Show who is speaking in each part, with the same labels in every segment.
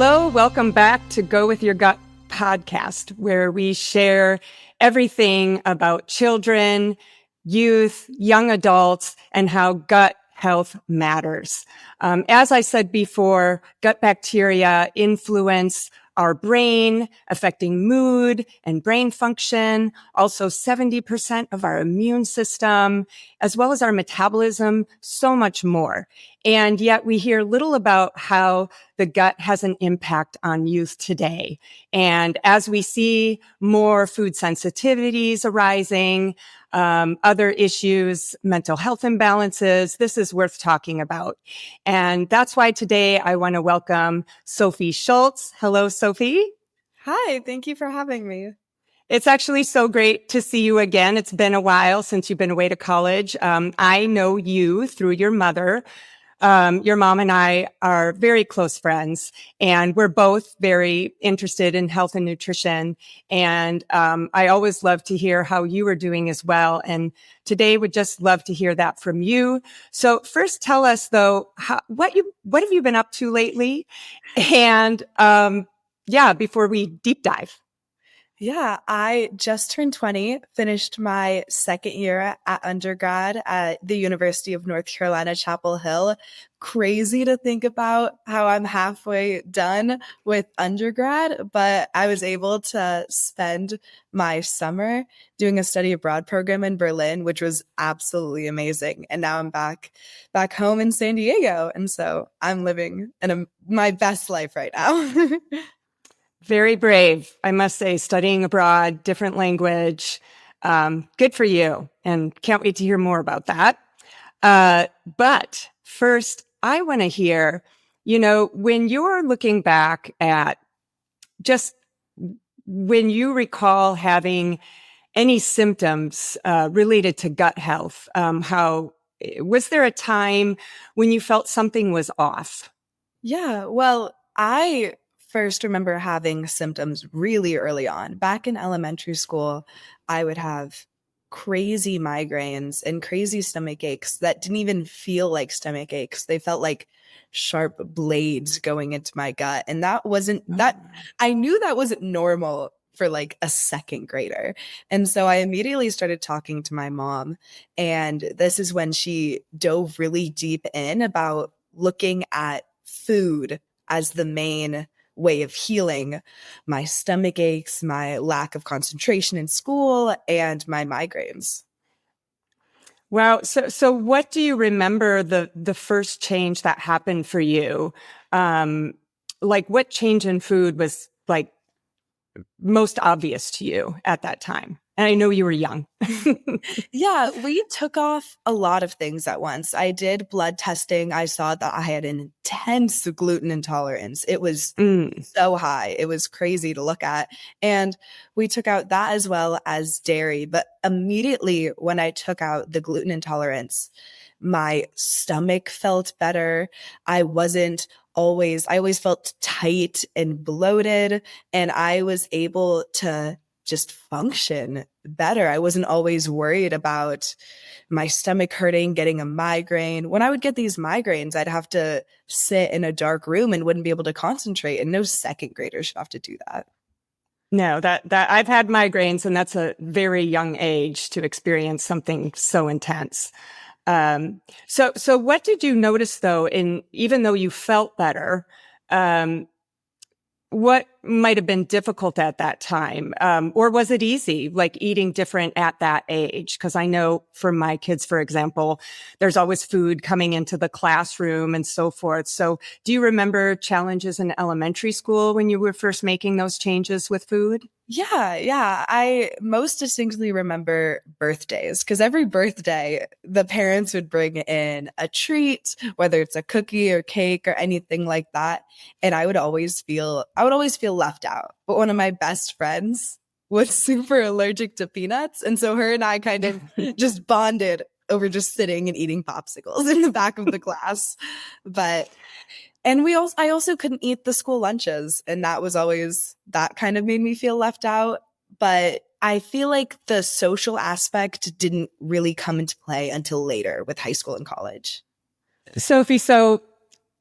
Speaker 1: Hello, welcome back to Go With Your Gut podcast, where we share everything about children, youth, young adults, and how gut health matters. As I said before, gut bacteria influence our brain, affecting mood and brain function, also 70% of our immune system, as well as our metabolism, so much more. And yet we hear little about how the gut has an impact on youth today. And as we see more food sensitivities arising, other issues, mental health imbalances, this is worth talking about. And that's why today I want to welcome Sophie Schultz. Hello, Sophie.
Speaker 2: Hi, thank you for having me.
Speaker 1: It's actually so great to see you again. It's been a while since you've been away to college. I know you through your mother. Your mom and I are very close friends, and we're both very interested in health and nutrition. And I always love to hear how you are doing as well. And today would just love to hear that from you. So first tell us though, what have you been up to lately? And before we deep dive.
Speaker 2: Yeah, I just turned 20, finished my second year at undergrad at the University of North Carolina, Chapel Hill. Crazy to think about how I'm halfway done with undergrad, but I was able to spend my summer doing a study abroad program in Berlin, which was absolutely amazing. And now I'm back home in San Diego. And so I'm living my best life right now.
Speaker 1: Very brave, I must say, studying abroad, different language. Good for you. And can't wait to hear more about that. But first, I want to hear, when you're looking back at just when you recall having any symptoms related to gut health, how was there a time when you felt something was off?
Speaker 2: Yeah, well, I first remember having symptoms really early on. Back in elementary school, I would have crazy migraines and crazy stomach aches that didn't even feel like stomach aches. They felt like sharp blades going into my gut. And that wasn't that I knew that wasn't normal for like a second grader. And so I immediately started talking to my mom. And this is when she dove really deep in about looking at food as the main way of healing my stomach aches, my lack of concentration in school, and my migraines.
Speaker 1: Wow. So what do you remember the first change that happened for you? Like what change in food was like most obvious to you at that time? And I know you were young.
Speaker 2: Yeah, we took off a lot of things at once. I did blood testing. I saw that I had an intense gluten intolerance. It was
Speaker 1: Mm.
Speaker 2: so high. It was crazy to look at. And we took out that as well as dairy. But immediately when I took out the gluten intolerance, my stomach felt better. I always felt tight and bloated, and I was able to just function better. I wasn't always worried about my stomach hurting, getting a migraine. When I would get these migraines, I'd have to sit in a dark room and wouldn't be able to concentrate. And no second graders should have to do that.
Speaker 1: No, that I've had migraines, and that's a very young age to experience something so intense. So what did you notice though, even though you felt better, what might have been difficult at that time? Or was it easy, like eating different at that age? Because I know for my kids, for example, there's always food coming into the classroom and so forth. So do you remember challenges in elementary school when you were first making those changes with food?
Speaker 2: Yeah. I most distinctly remember birthdays because every birthday, the parents would bring in a treat, whether it's a cookie or cake or anything like that. And I would always feel left out. But one of my best friends was super allergic to peanuts. And so her and I kind of just bonded over just sitting and eating popsicles in the back of the class. But I also couldn't eat the school lunches, and that kind of made me feel left out. But I feel like the social aspect didn't really come into play until later with high school and college.
Speaker 1: Sophie,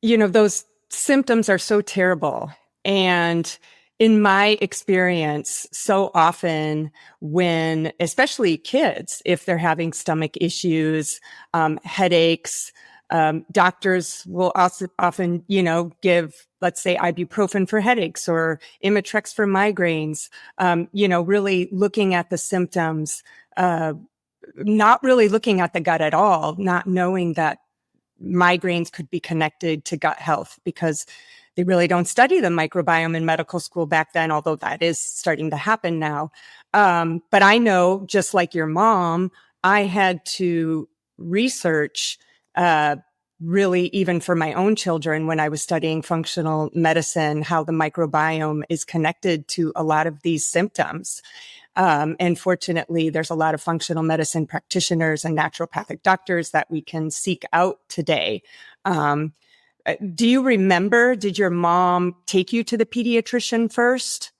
Speaker 1: those symptoms are so terrible. And in my experience, so often when, especially kids, if they're having stomach issues, headaches, doctors will also often, give, let's say, ibuprofen for headaches or Imitrex for migraines, really looking at the symptoms, not really looking at the gut at all, not knowing that migraines could be connected to gut health because they really don't study the microbiome in medical school back then, although that is starting to happen now. But I know, just like your mom, I had to research, uh, really, even for my own children, when I was studying functional medicine, how the microbiome is connected to a lot of these symptoms. And fortunately, there's a lot of functional medicine practitioners and naturopathic doctors that we can seek out today. Do you remember, did your mom take you to the pediatrician first?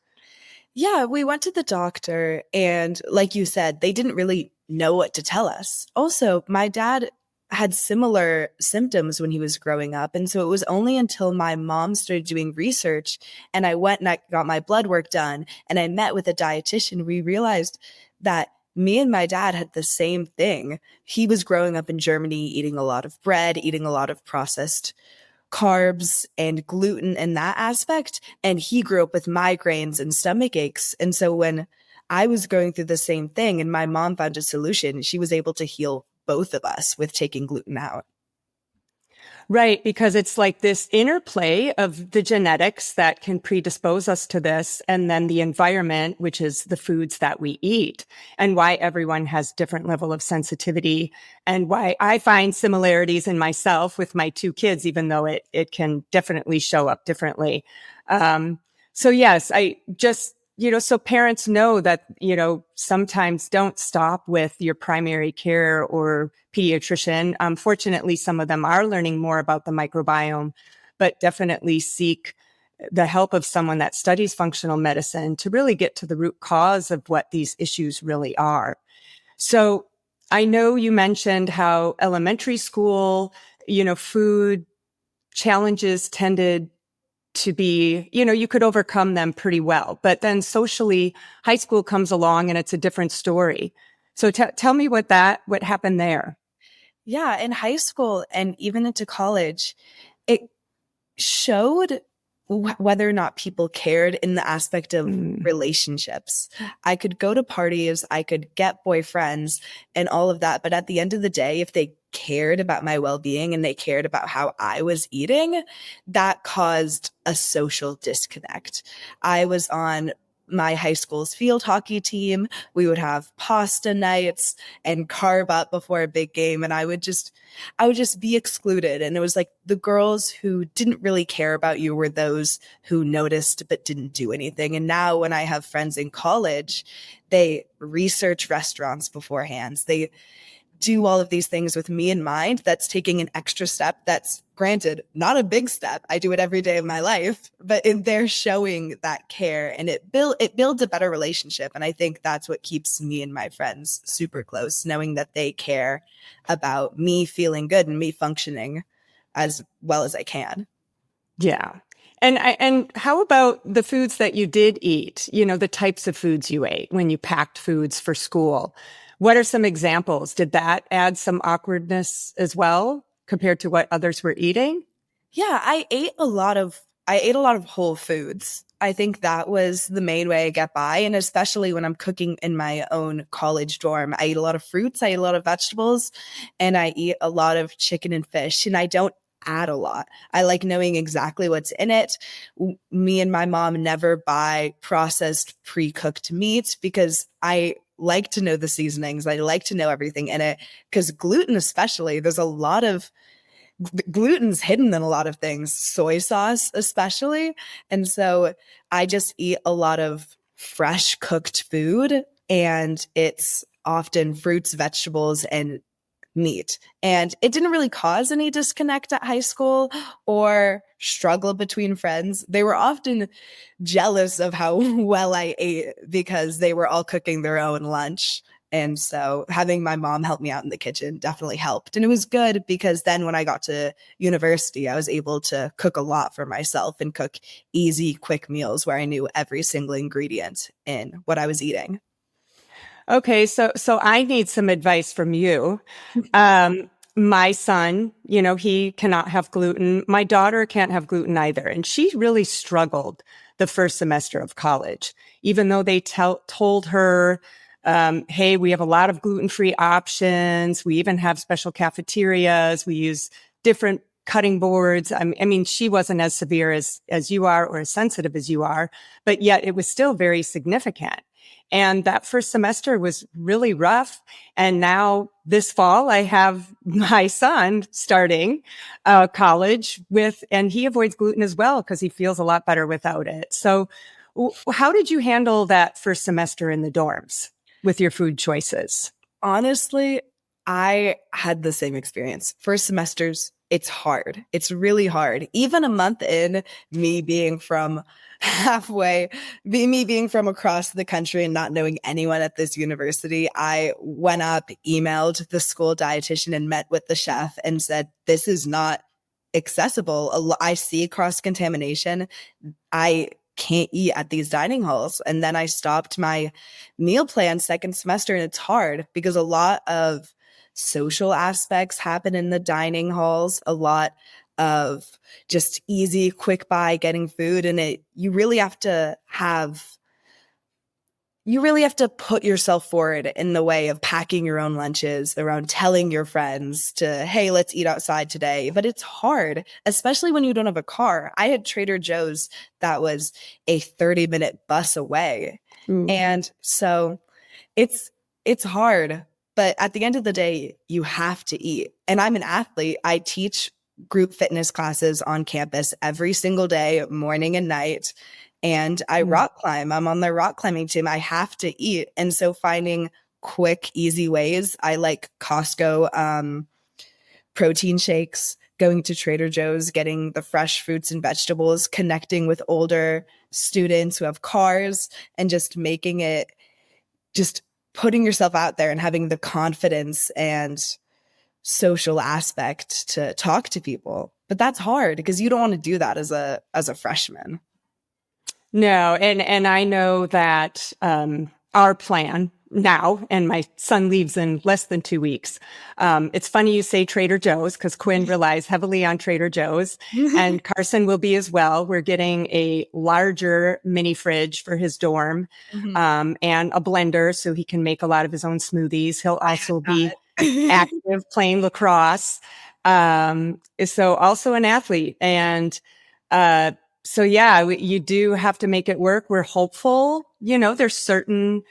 Speaker 2: Yeah, we went to the doctor, and like you said, they didn't really know what to tell us. Also, my dad had similar symptoms when he was growing up. And so it was only until my mom started doing research and I went and I got my blood work done and I met with a dietitian, we realized that me and my dad had the same thing. He was growing up in Germany, eating a lot of bread, eating a lot of processed carbs and gluten in that aspect. And he grew up with migraines and stomach aches. And so when I was going through the same thing and my mom found a solution, she was able to heal both of us with taking gluten out.
Speaker 1: Right, because it's like this interplay of the genetics that can predispose us to this, and then the environment, which is the foods that we eat, and why everyone has different level of sensitivity, and why I find similarities in myself with my two kids, even though it can definitely show up differently. So yes, I just, so parents know that, sometimes don't stop with your primary care or pediatrician. Fortunately, some of them are learning more about the microbiome, but definitely seek the help of someone that studies functional medicine to really get to the root cause of what these issues really are. So I know you mentioned how elementary school, food challenges tended to be, you could overcome them pretty well. But then socially, high school comes along and it's a different story. So tell me what happened there.
Speaker 2: Yeah, in high school and even into college, it showed whether or not people cared in the aspect of
Speaker 1: Mm.
Speaker 2: relationships. I could go to parties, I could get boyfriends and all of that. But at the end of the day, if they cared about my well being and they cared about how I was eating, that caused a social disconnect. I was on my high school's field hockey team. We would have pasta nights and carb up before a big game. And I would just be excluded. And it was like the girls who didn't really care about you were those who noticed but didn't do anything. And now when I have friends in college, they research restaurants beforehand. They do all of these things with me in mind. That's taking an extra step. That's granted not a big step. I do it every day of my life, but they're showing that care and it builds a better relationship. And I think that's what keeps me and my friends super close, knowing that they care about me feeling good and me functioning as well as I can.
Speaker 1: Yeah. And how about the foods that you did eat? The types of foods you ate when you packed foods for school. What are some examples? Did that add some awkwardness as well compared to what others were eating?
Speaker 2: Yeah, I ate a lot of whole foods. I think that was the main way I get by. And especially when I'm cooking in my own college dorm, I eat a lot of fruits, I eat a lot of vegetables, and I eat a lot of chicken and fish. And I don't add a lot. I like knowing exactly what's in it. Me and my mom never buy processed pre-cooked meat because I like to know the seasonings. I like to know everything in it because gluten, especially, there's a lot of gluten's hidden in a lot of things, soy sauce especially. And so I just eat a lot of fresh cooked food, and it's often fruits, vegetables, and meat. And it didn't really cause any disconnect at high school or struggle between friends. They were often jealous of how well I ate because they were all cooking their own lunch. And so having my mom help me out in the kitchen definitely helped. And it was good because then when I got to university, I was able to cook a lot for myself and cook easy, quick meals where I knew every single ingredient in what I was eating.
Speaker 1: Okay, so I need some advice from you. My son, he cannot have gluten. My daughter can't have gluten either, and she really struggled the first semester of college, even though they told her, "Hey, we have a lot of gluten-free options. We even have special cafeterias. We use different cutting boards." I mean, she wasn't as severe as you are or as sensitive as you are, but yet it was still very significant. And that first semester was really rough. And now this fall, I have my son starting college and he avoids gluten as well because he feels a lot better without it. So how did you handle that first semester in the dorms with your food choices?
Speaker 2: Honestly, I had the same experience. First semesters, it's hard. It's really hard. Even a month in, me being from me being from across the country and not knowing anyone at this university, I went up, emailed the school dietitian and met with the chef and said, this is not accessible. I see cross contamination. I can't eat at these dining halls. And then I stopped my meal plan second semester, and it's hard because a lot of social aspects happen in the dining halls, a lot of just easy, quick buy getting food. And you really have to put yourself forward in the way of packing your own lunches, around telling your friends to, hey, let's eat outside today. But it's hard, especially when you don't have a car. I had Trader Joe's that was a 30-minute bus away.
Speaker 1: Ooh.
Speaker 2: And so it's hard, but at the end of the day, you have to eat. And I'm an athlete. I teach group fitness classes on campus every single day, morning and night. And I rock climb. I'm on the rock climbing team. I have to eat. And so finding quick, easy ways. I like Costco protein shakes, going to Trader Joe's, getting the fresh fruits and vegetables, connecting with older students who have cars, and just putting yourself out there and having the confidence and social aspect to talk to people. But that's hard because you don't want to do that as a freshman.
Speaker 1: No, and I know that our plan now, and my son leaves in less than 2 weeks. It's funny you say Trader Joe's because Quinn relies heavily on Trader Joe's, and Carson will be as well. We're getting a larger mini fridge for his dorm,
Speaker 2: Mhm.
Speaker 1: and a blender so he can make a lot of his own smoothies. He'll also be
Speaker 2: Got
Speaker 1: active playing lacrosse. So also an athlete, and uh, so yeah, you do have to make it work. We're hopeful. There's certain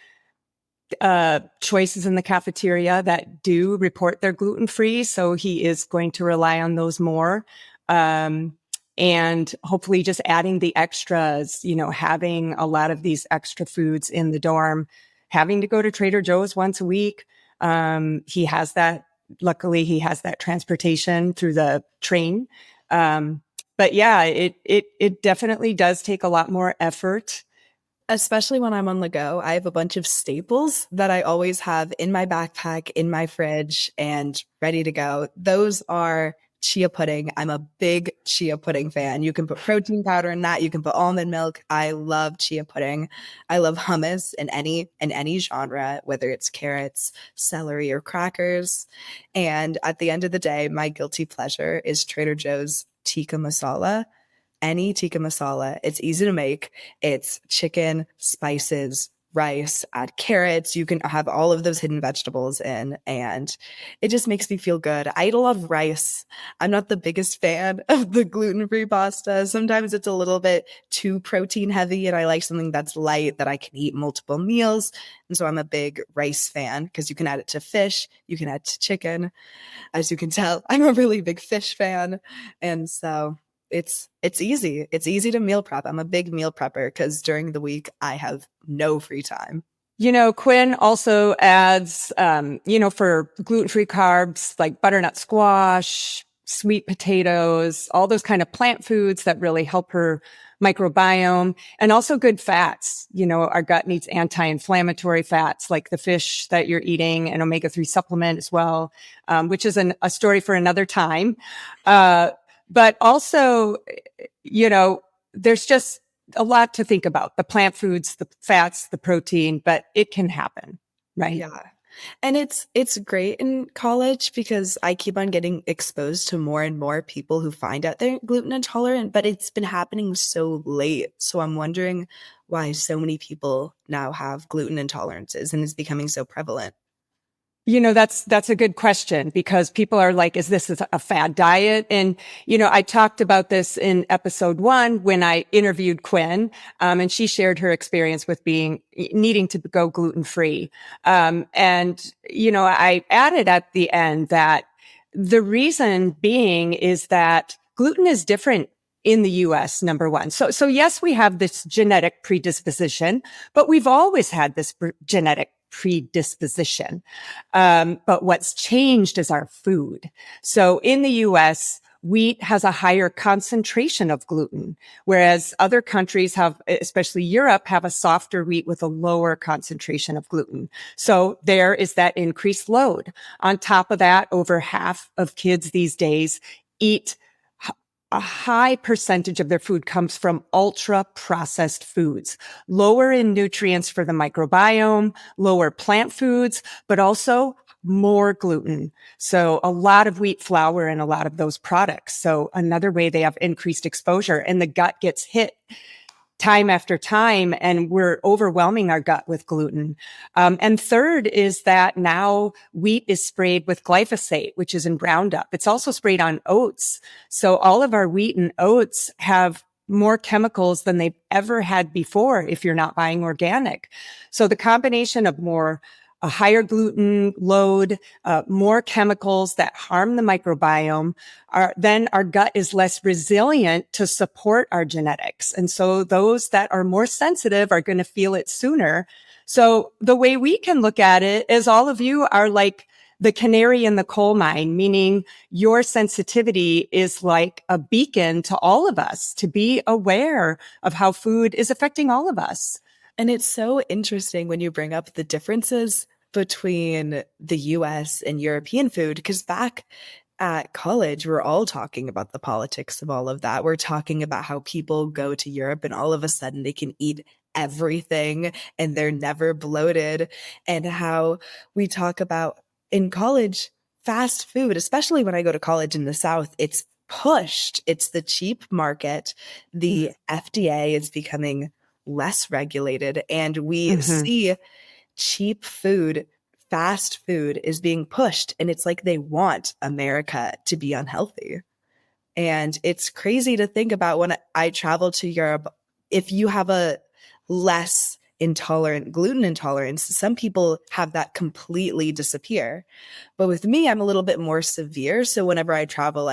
Speaker 1: choices in the cafeteria that do report they're gluten free, so he is going to rely on those more. Um, and hopefully, just adding the extras. Having a lot of these extra foods in the dorm. Having to go to Trader Joe's once a week. He has that. Luckily, he has that transportation through the train. But yeah, it definitely does take a lot more effort.
Speaker 2: Especially when I'm on the go, I have a bunch of staples that I always have in my backpack, in my fridge, and ready to go. Those are chia pudding. I'm a big chia pudding fan. You can put protein powder in that. You can put almond milk. I love chia pudding. I love hummus in any genre, whether it's carrots, celery, or crackers. And at the end of the day, my guilty pleasure is Trader Joe's tikka masala. Any tikka masala. It's easy to make. It's chicken, spices, rice, add carrots. You can have all of those hidden vegetables in, and it just makes me feel good. I eat a lot of rice. I'm not the biggest fan of the gluten-free pasta. Sometimes it's a little bit too protein heavy, and I like something that's light that I can eat multiple meals. And so I'm a big rice fan because you can add it to fish, you can add to chicken. As you can tell, I'm a really big fish fan. And so it's easy. It's easy to meal prep. I'm a big meal prepper because during the week I have no free time.
Speaker 1: Quinn also adds, for gluten-free carbs like butternut squash, sweet potatoes, all those kind of plant foods that really help her microbiome, and also good fats. Our gut needs anti-inflammatory fats like the fish that you're eating, and omega-3 supplement as well, which is a story for another time. But also, there's just a lot to think about: the plant foods, the fats, the protein, but it can happen, right?
Speaker 2: Yeah. And it's great in college because I keep on getting exposed to more and more people who find out they're gluten intolerant, but it's been happening so late. So I'm wondering why so many people now have gluten intolerances and it's becoming so prevalent.
Speaker 1: That's a good question, because people are like, is this a fad diet? And, I talked about this in episode 1 when I interviewed Quinn, and she shared her experience with needing to go gluten free. And, I added at the end that the reason being is that gluten is different in the US, number one. So yes, we have this genetic predisposition, but we've always had this genetic predisposition. But what's changed is our food. So in the US, wheat has a higher concentration of gluten, whereas other countries have, especially Europe, have a softer wheat with a lower concentration of gluten. So there is that increased load. On top of that, over half of kids these days eat a high percentage of their food comes from ultra processed foods, lower in nutrients for the microbiome, lower plant foods, but also more gluten. So a lot of wheat flour in a lot of those products. So another way they have increased exposure, and the gut gets hit time after time, and we're overwhelming our gut with gluten. And third is that now wheat is sprayed with glyphosate, which is in Roundup. It's also sprayed on oats. So all of our wheat and oats have more chemicals than they've ever had before if you're not buying organic. So the combination of a higher gluten load, more chemicals that harm the microbiome, then our gut is less resilient to support our genetics. And so those that are more sensitive are going to feel it sooner. So the way we can look at it is all of you are like the canary in the coal mine, meaning your sensitivity is like a beacon to all of us to be aware of how food is affecting all of us.
Speaker 2: And it's so interesting when you bring up the differences between the US and European food, because back at college, we're all talking about the politics of all of that. We're talking about how people go to Europe and all of a sudden they can eat everything and they're never bloated, and how we talk about in college fast food, especially when I go to college in the South, it's pushed. It's the cheap market. The FDA is becoming less regulated, and we
Speaker 1: Mm-hmm.
Speaker 2: see cheap food, fast food is being pushed, and it's like they want America to be unhealthy. And it's crazy to think about when I travel to Europe, if you have a less intolerant gluten intolerance, some people have that completely disappear. But with me, I'm a little bit more severe. So whenever I travel,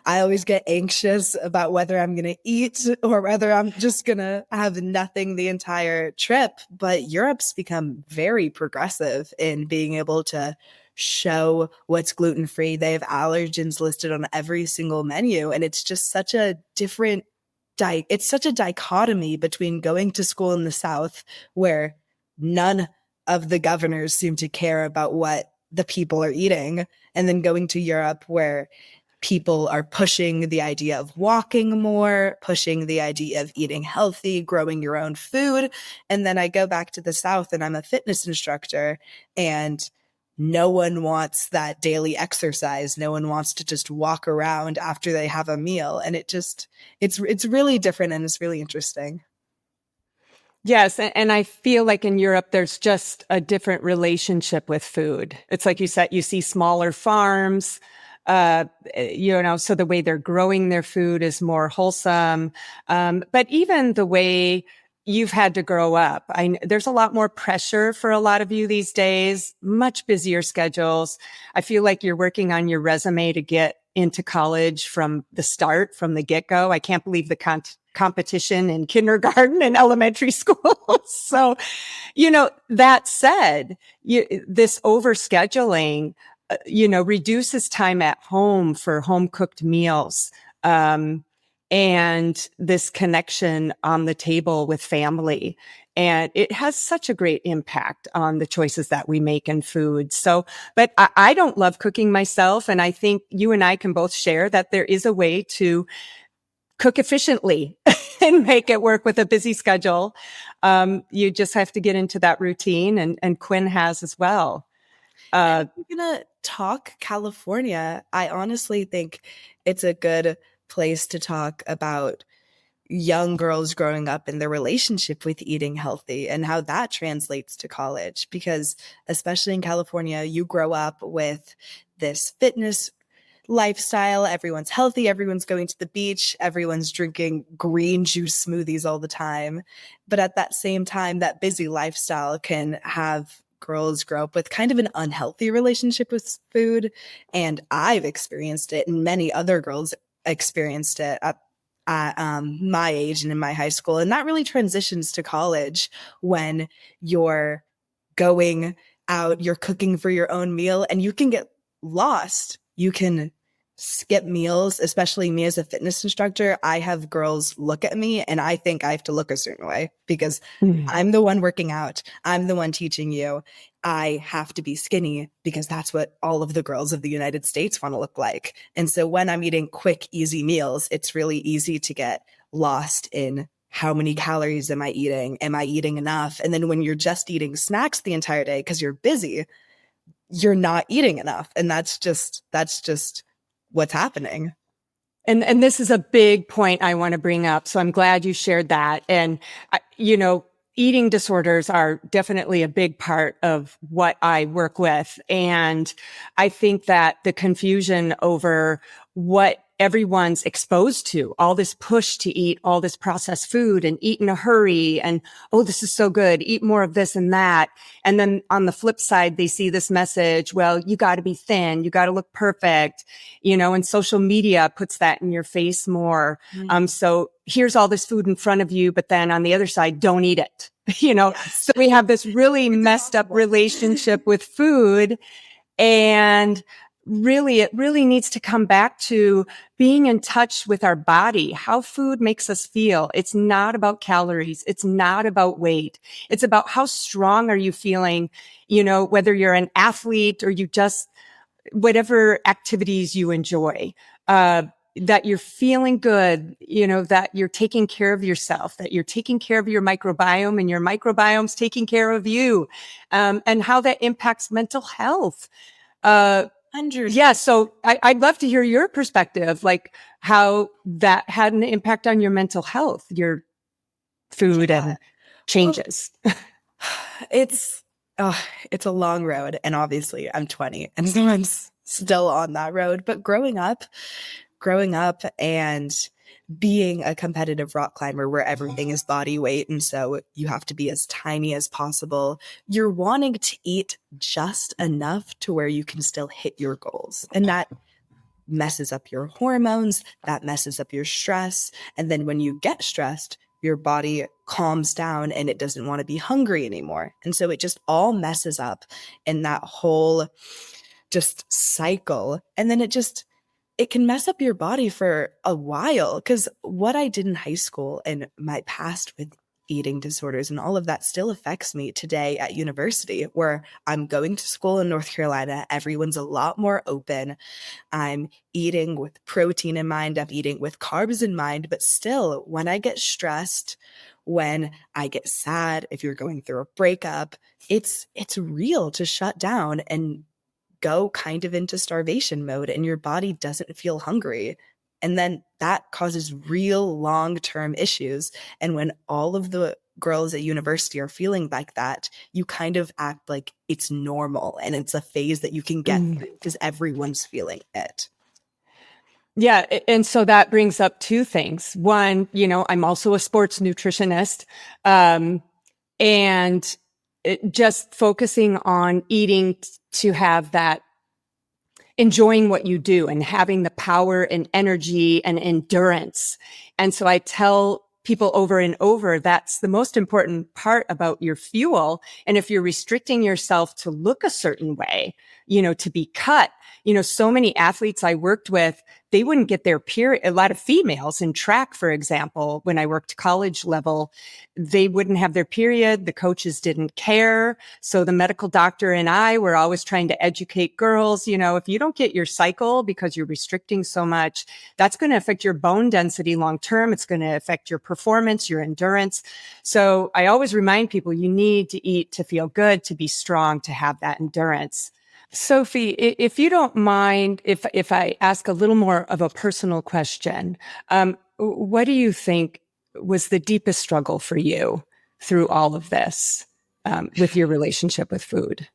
Speaker 2: I always get anxious about whether I'm going to eat or whether I'm just going to have nothing the entire trip. But Europe's become very progressive in being able to show what's gluten free. They have allergens listed on every single menu. And it's just such a different it's such a dichotomy between going to school in the South, where none of the governors seem to care about what the people are eating, and then going to Europe, where people are pushing the idea of walking more, pushing the idea of eating healthy, growing your own food. And then I go back to the South and I'm a fitness instructor, and no one wants that daily exercise. No one wants to just walk around after they have a meal. And it's really different, and it's really interesting.
Speaker 1: Yes. And I feel like in Europe, there's just a different relationship with food. It's like you said, you see smaller farms, so the way they're growing their food is more wholesome. But even the way you've had to grow up, there's a lot more pressure for a lot of you these days, much busier schedules. I feel like you're working on your resume to get into college from the start, from the get-go. I can't believe the competition in kindergarten and elementary school. So, that said, this overscheduling, reduces time at home for home cooked meals. and this connection on the table with family. And it has such a great impact on the choices that we make in food. So, but I don't love cooking myself. And I think you and I can both share that there is a way to cook efficiently and make it work with a busy schedule. You just have to get into that routine, and Quinn has as well.
Speaker 2: And if we're gonna talk California, I honestly think it's a good place to talk about young girls growing up and their relationship with eating healthy and how that translates to college. Because especially in California, you grow up with this fitness lifestyle. Everyone's healthy. Everyone's going to the beach. Everyone's drinking green juice smoothies all the time. But at that same time, that busy lifestyle can have girls grow up with kind of an unhealthy relationship with food. And I've experienced it, and many other girls experienced it at my age and in my high school. And that really transitions to college when you're going out, you're cooking for your own meal, and you can get lost. You can skip meals, especially me as a fitness instructor. I have girls look at me and I think I have to look a certain way because I'm the one working out. I'm the one teaching you. I have to be skinny because that's what all of the girls of the United States want to look like. And so when I'm eating quick, easy meals, it's really easy to get lost in how many calories am I eating? Am I eating enough? And then when you're just eating snacks the entire day because you're busy, you're not eating enough. And that's just what's happening.
Speaker 1: And this is a big point I want to bring up. So I'm glad you shared that. And, eating disorders are definitely a big part of what I work with. And I think that the confusion over what everyone's exposed to, all this push to eat all this processed food and eat in a hurry, and, oh, this is so good, eat more of this and that. And then on the flip side, they see this message, well, you got to be thin, you got to look perfect, and social media puts that in your face more. So here's all this food in front of you, but then on the other side, don't eat it.
Speaker 2: Yes.
Speaker 1: So we have this really messed up relationship with food. And really, it really needs to come back to being in touch with our body, how food makes us feel. It's not about calories. It's not about weight. It's about how strong are you feeling, whether you're an athlete or you just, whatever activities you enjoy, that you're feeling good, that you're taking care of yourself, that you're taking care of your microbiome and your microbiome's taking care of you, and how that impacts mental health.
Speaker 2: 100.
Speaker 1: Yeah. So I'd love to hear your perspective, like how that had an impact on your mental health, your food and changes.
Speaker 2: Well, it's a long road. And obviously I'm 20 and so I'm still on that road. But growing up and being a competitive rock climber where everything is body weight, and so you have to be as tiny as possible, you're wanting to eat just enough to where you can still hit your goals. And that messes up your hormones, that messes up your stress. And then when you get stressed, your body calms down and it doesn't want to be hungry anymore. And so it just all messes up in that whole just cycle. And then it can mess up your body for a while. Because what I did in high school and my past with eating disorders and all of that still affects me today at university, where I'm going to school in North Carolina. Everyone's a lot more open. I'm eating with protein in mind. I'm eating with carbs in mind. But still, when I get stressed, when I get sad, if you're going through a breakup, it's real to shut down and go kind of into starvation mode, and your body doesn't feel hungry. And then that causes real long-term issues. And when all of the girls at university are feeling like that, you kind of act like it's normal and it's a phase that you can get through because everyone's feeling it.
Speaker 1: Yeah. And so that brings up two things. One, I'm also a sports nutritionist. And just focusing on eating to have that, enjoying what you do and having the power and energy and endurance. And so I tell people over and over, that's the most important part about your fuel. And if you're restricting yourself to look a certain way, to be cut, So many athletes I worked with, they wouldn't get their period. A lot of females in track, for example, when I worked college level, they wouldn't have their period. The coaches didn't care. So the medical doctor and I were always trying to educate girls, if you don't get your cycle because you're restricting so much, that's going to affect your bone density long term. It's going to affect your performance, your endurance. So I always remind people you need to eat to feel good, to be strong, to have that endurance. Sophie, if you don't mind, if I ask a little more of a personal question, what do you think was the deepest struggle for you through all of this, with your relationship with food?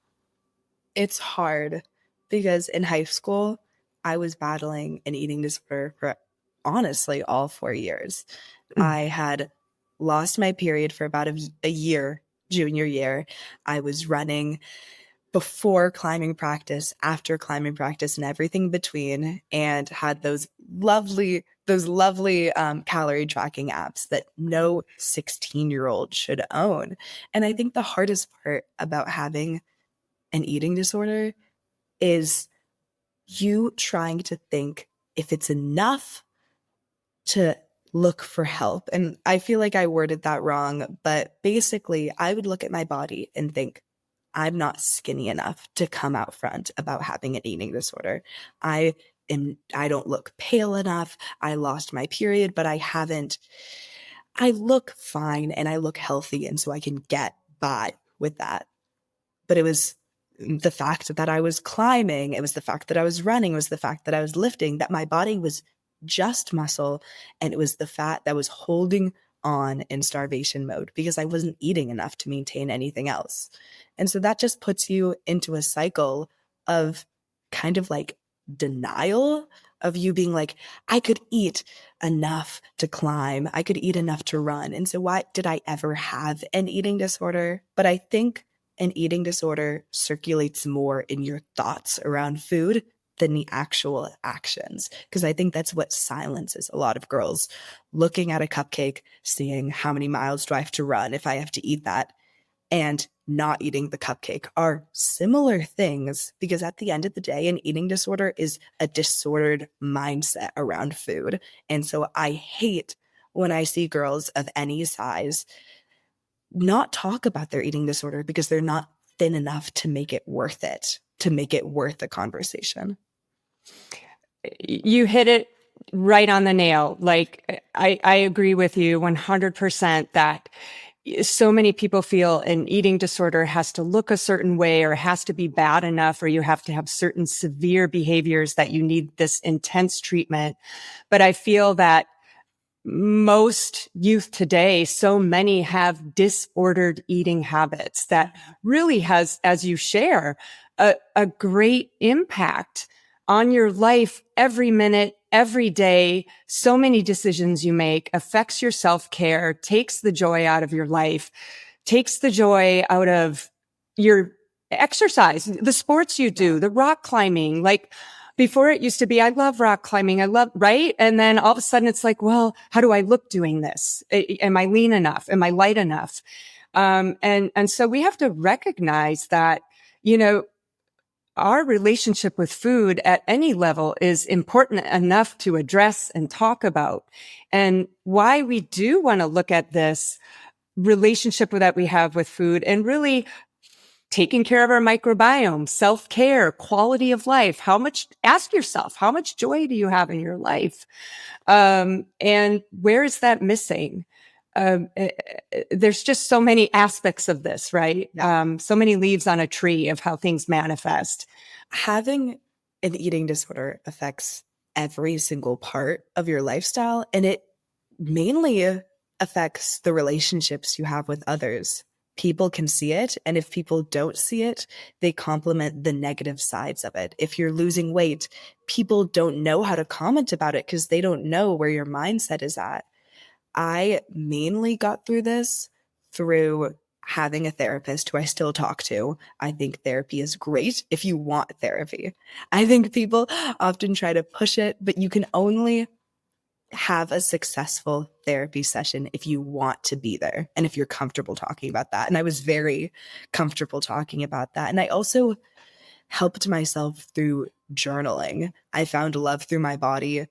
Speaker 2: It's hard because in high school, I was battling an eating disorder for honestly all 4 years. I had lost my period for about a year, junior year. I was running before climbing practice, after climbing practice, and everything between, and had those lovely calorie tracking apps that no 16-year-old should own. And I think the hardest part about having an eating disorder is you trying to think if it's enough to look for help. And I feel like I worded that wrong, but basically, I would look at my body and think, I'm not skinny enough to come out front about having an eating disorder. I don't look pale enough. I lost my period, but I look fine and I look healthy. And so I can get by with that. But it was the fact that I was climbing, it was the fact that I was running, it was the fact that I was lifting, that my body was just muscle, and it was the fat that was holding on in starvation mode because I wasn't eating enough to maintain anything else. And so that just puts you into a cycle of kind of like denial, of you being like, I could eat enough to climb, I could eat enough to run. And so why did I ever have an eating disorder? But I think an eating disorder circulates more in your thoughts around food than the actual actions. Because I think that's what silences a lot of girls. Looking at a cupcake, seeing how many miles do I have to run if I have to eat that, and not eating the cupcake are similar things, because at the end of the day, an eating disorder is a disordered mindset around food. And so I hate when I see girls of any size not talk about their eating disorder because they're not thin enough to make it worth it, to make it worth the conversation.
Speaker 1: You hit it right on the nail. Like, I agree with you 100% that so many people feel an eating disorder has to look a certain way or has to be bad enough, or you have to have certain severe behaviors that you need this intense treatment. But I feel that most youth today, so many have disordered eating habits that really has, as you share, a great impact on your life every minute, every day. So many decisions you make affects your self-care, takes the joy out of your life, takes the joy out of your exercise, the sports you do, the rock climbing. Like, before it used to be, I love rock climbing. I love, right? And then all of a sudden it's like, well, how do I look doing this? Am I lean enough? Am I light enough? And so we have to recognize that, our relationship with food at any level is important enough to address and talk about. And why we do want to look at this relationship that we have with food and really taking care of our microbiome, self-care, quality of life. Ask yourself, how much joy do you have in your life? And where is that missing? There's just so many aspects of this, right?
Speaker 2: Yeah.
Speaker 1: So many leaves on a tree of how things manifest.
Speaker 2: Having an eating disorder affects every single part of your lifestyle, and it mainly affects the relationships you have with others. People can see it, and if people don't see it, they compliment the negative sides of it. If you're losing weight, people don't know how to comment about it because they don't know where your mindset is at. I mainly got through this through having a therapist who I still talk to. I think therapy is great if you want therapy. I think people often try to push it, but you can only have a successful therapy session if you want to be there and if you're comfortable talking about that. And I was very comfortable talking about that. And I also helped myself through journaling. I found love through my body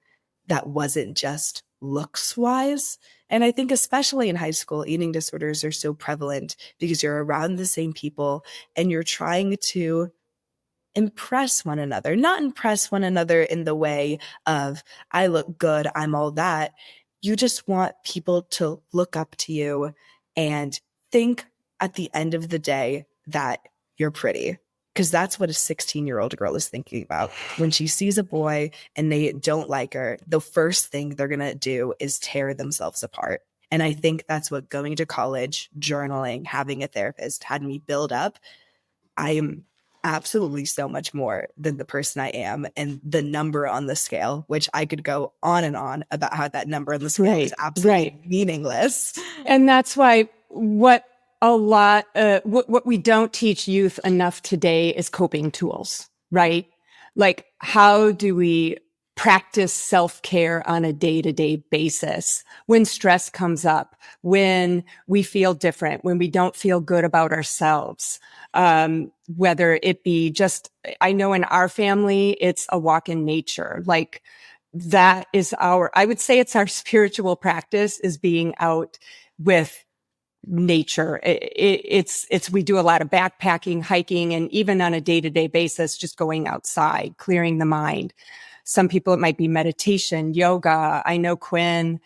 Speaker 2: that wasn't just looks wise. And I think, especially in high school, eating disorders are so prevalent because you're around the same people and you're trying to impress one another, not impress one another in the way of, I look good, I'm all that. You just want people to look up to you and think at the end of the day that you're pretty. Because that's what a 16-year-old girl is thinking about. When she sees a boy and they don't like her, the first thing they're going to do is tear themselves apart. And I think that's what going to college, journaling, having a therapist had me build up. I am absolutely so much more than the person I am, and the number on the scale, which I could go on and on about how that number on the scale is absolutely meaningless.
Speaker 1: And that's why what we don't teach youth enough today is coping tools, right? Like, how do we practice self-care on a day-to-day basis when stress comes up, when we feel different, when we don't feel good about ourselves? Whether it be just, I know in our family, it's a walk in nature. Like, that is I would say it's our spiritual practice, is being out with nature. We do a lot of backpacking, hiking, and even on a day-to-day basis, just going outside, clearing the mind. Some people, it might be meditation, yoga. I know Quinn,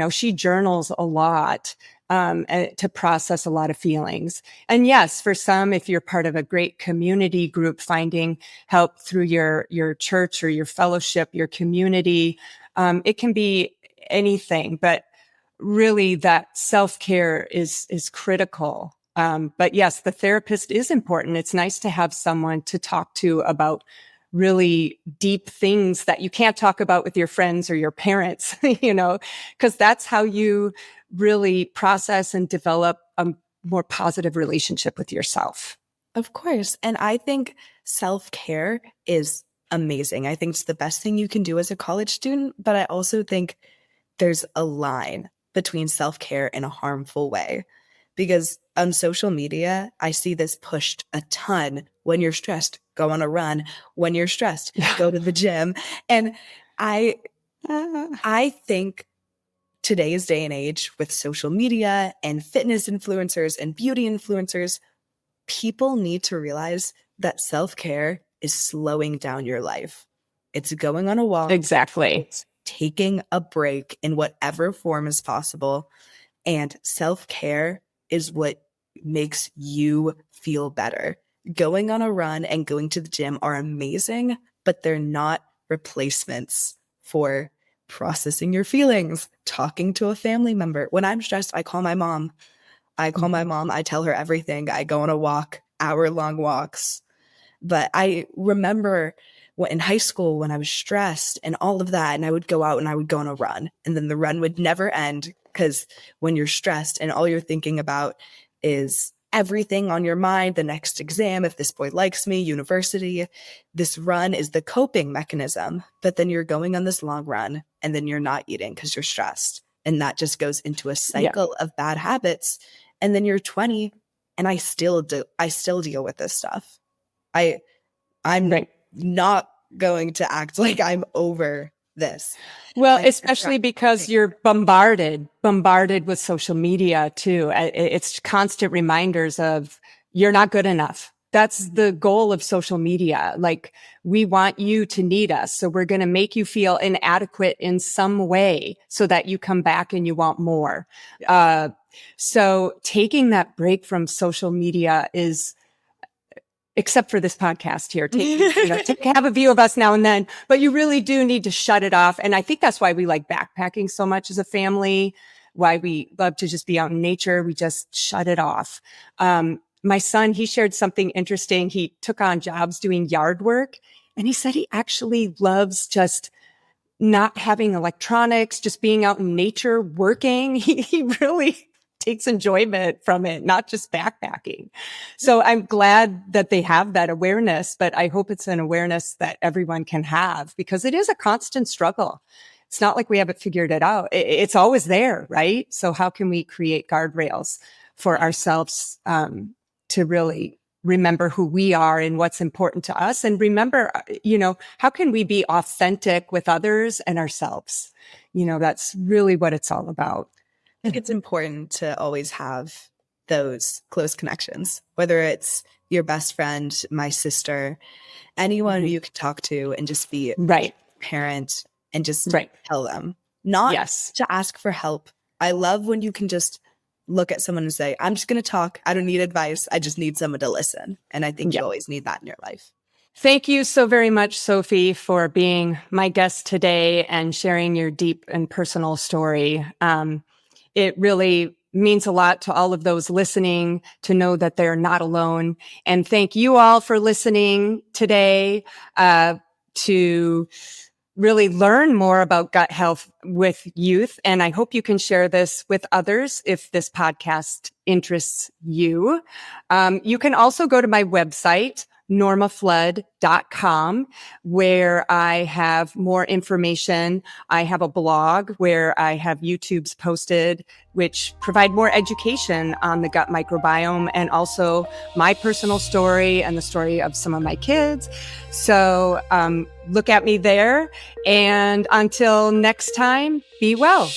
Speaker 1: she journals a lot, to process a lot of feelings. And yes, for some, if you're part of a great community group, finding help through your church or your fellowship, your community, it can be anything, but really that self-care is critical. But yes, the therapist is important. It's nice to have someone to talk to about really deep things that you can't talk about with your friends or your parents, because that's how you really process and develop a more positive relationship with yourself.
Speaker 2: Of course. And I think self-care is amazing. I think it's the best thing you can do as a college student, but I also think there's a line between self-care in a harmful way. Because on social media, I see this pushed a ton. When you're stressed, go on a run. When you're stressed, go to the gym. And I think today's day and age, with social media and fitness influencers and beauty influencers, people need to realize that self-care is slowing down your life. It's going on a walk.
Speaker 1: Exactly.
Speaker 2: It's taking a break in whatever form is possible. And self-care is what makes you feel better. Going on a run and going to the gym are amazing, but they're not replacements for processing your feelings, talking to a family member. When I'm stressed, I call my mom. I tell her everything. I go on a walk, hour-long walks. But I remember in high school when I was stressed and all of that, and I would go out and I would go on a run, and then the run would never end, because when you're stressed and all you're thinking about is everything on your mind, the next exam, if this boy likes me, university, this run is the coping mechanism. But then you're going on this long run and then you're not eating because you're stressed. And that just goes into a cycle of bad habits. And then you're 20 and I still deal with this stuff. I'm not going to act like I'm over this.
Speaker 1: Well, especially because you're bombarded with social media too. It's constant reminders of you're not good enough. That's the goal of social media. Like, we want you to need us. So we're going to make you feel inadequate in some way so that you come back and you want more. Yeah. So taking that break from social media is, except for this podcast here, have a view of us now and then, but you really do need to shut it off. And I think that's why we like backpacking so much as a family, why we love to just be out in nature. We just shut it off. My son, he shared something interesting. He took on jobs doing yard work, and he said he actually loves just not having electronics, just being out in nature, working. He really takes enjoyment from it, not just backpacking. So I'm glad that they have that awareness, but I hope it's an awareness that everyone can have, because it is a constant struggle. It's not like we haven't figured it out. It's always there, right? So how can we create guardrails for ourselves to really remember who we are and what's important to us. And remember, how can we be authentic with others and ourselves? That's really what it's all about.
Speaker 2: I think it's important to always have those close connections, whether it's your best friend, my sister, anyone who you can talk to and just be
Speaker 1: Right.
Speaker 2: parent and just
Speaker 1: Right.
Speaker 2: tell them, not
Speaker 1: Yes.
Speaker 2: to ask for help. I love when you can just look at someone and say, I'm just going to talk. I don't need advice. I just need someone to listen. And I think you always need that in your life.
Speaker 1: Thank you so very much, Sophie, for being my guest today and sharing your deep and personal story. It really means a lot to all of those listening to know that they're not alone. And thank you all for listening today to really learn more about gut health with youth. And I hope you can share this with others if this podcast interests you. You can also go to my website, normaflood.com, where I have more information. I have a blog where I have YouTubes posted, which provide more education on the gut microbiome and also my personal story and the story of some of my kids. So look at me there. And until next time, be well.